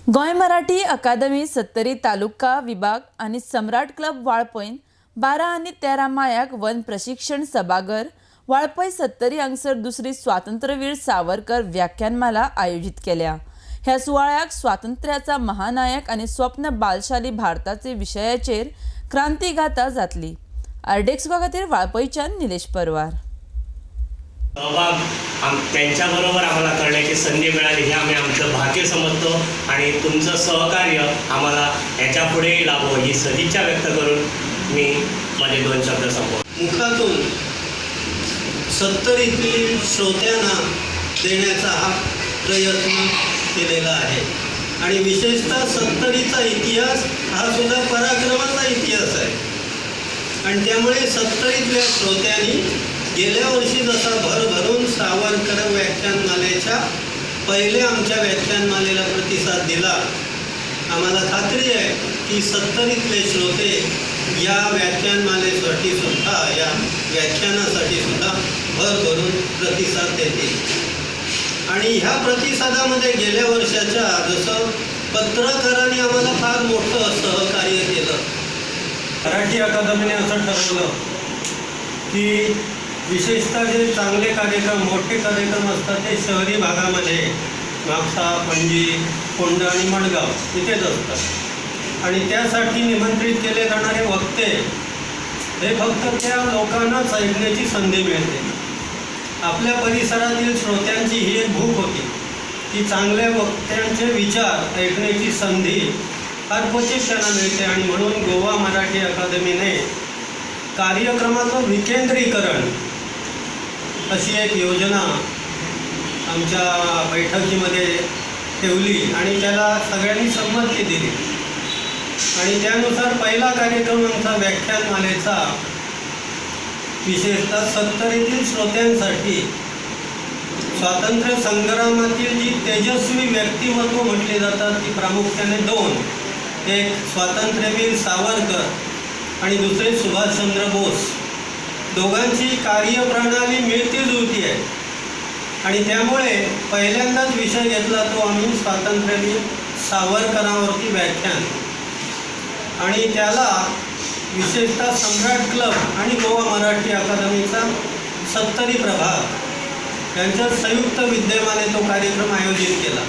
गोय मराठी अकादमी सत्तरी तालुका विभाग आणि सम्राट क्लब वाळपय 12 आणि 13 मायाक वन प्रशिक्षण सभागर वाळपय सत्तरी हांगसर दुसरी स्वातंत्र्यवीर सावरकर व्याख्यानमाला आयोजित केल्या। ह्या सुवाळ्याक स्वातंत्र्याचा महानायक आणि स्वप्न बालशाली भारताचे विषयाचेर क्रांतिगाथा जातली। आरडेक्स खातीर वाळपयच्यान निलेश परवार। त्यांच्याबरोबर आम्हाला करण्याची संधी मिळाली हे आम्ही आमचं भाग्य समजतो आणि तुमचं सहकार्य आम्हाला याच्या पुढेही लाभो ही सदिच्छा व्यक्त करून मी माझे 2 शब्द संपवतो। मुखातून सत्तरीतील श्रोत्यांना देण्याचा हा प्रयत्न केलेला आहे आणि विशेषतः सत्तरीचा इतिहास हा सुद्धा पराक्रमाचा इतिहास आहे आणि त्यामुळे सत्तरीतल्या श्रोत्यांनी गेल्या वर्षी जसा भरभरून सावरकर व्याख्यानमालेच्या पहिले आमच्या व्याख्यानमालेला प्रतिसाद दिला, आम्हाला खात्री आहे की सत्तरीतले श्रोते या व्याख्यानमालेसाठी सुद्धा या व्याख्यानासाठी सुद्धा भरभरून प्रतिसाद देतील। आणि ह्या प्रतिसादामध्ये गेल्या वर्षाच्या जसं पत्रकारांनी आम्हाला फार मोठं सहकार्य केलं। मराठी अकादमीने असं ठरवलं की विशेषतः जे चांगले कार्यक्रम मोठे कार्यक्रम असतात ते शहरी भागामध्ये म्हापसा, पणजी, कोंड आणि मडगाव इथेच असतात आणि त्यासाठी निमंत्रित केले जाणारे वक्ते हे फक्त त्या लोकांनाच ऐकण्याची संधी मिळते। आपल्या परिसरातील श्रोत्यांची ही एक भूक होती की चांगल्या वक्त्यांचे विचार ऐकण्याची संधी फार क्वचित त्यांना मिळते आणि म्हणून गोवा मराठी अकादमीने कार्यक्रमाचं विकेंद्रीकरण अशी एक योजना आमच्या बैठकीमध्ये ठेवली आणि त्याला सगळ्यांनी संमती दिली आणि त्यानुसार पहिला कार्यक्रम आमचा व्याख्यानमालेचा विशेषतः सत्तरीतील श्रोत्यांसाठी स्वातंत्र्य संग्रामातील जी तेजस्वी व्यक्तिमत्व म्हटली जातात ती प्रामुख्याने 2, एक स्वातंत्र्यवीर सावरकर आणि दुसरे सुभाषचंद्र बोस। दोघांची कार्यप्रणाली मिळती जुळती आहे आणि त्यामुळे पहिल्यांदाच विषय घेतला तो आम्ही स्वातंत्र्यवीर सावरकरांवरती व्याख्यान आणि त्याला विशेषतः सम्राट क्लब आणि गोवा मराठी अकादमीचा सत्तरी प्रभाग यांच्या संयुक्त विद्यमाने तो कार्यक्रम आयोजित केला।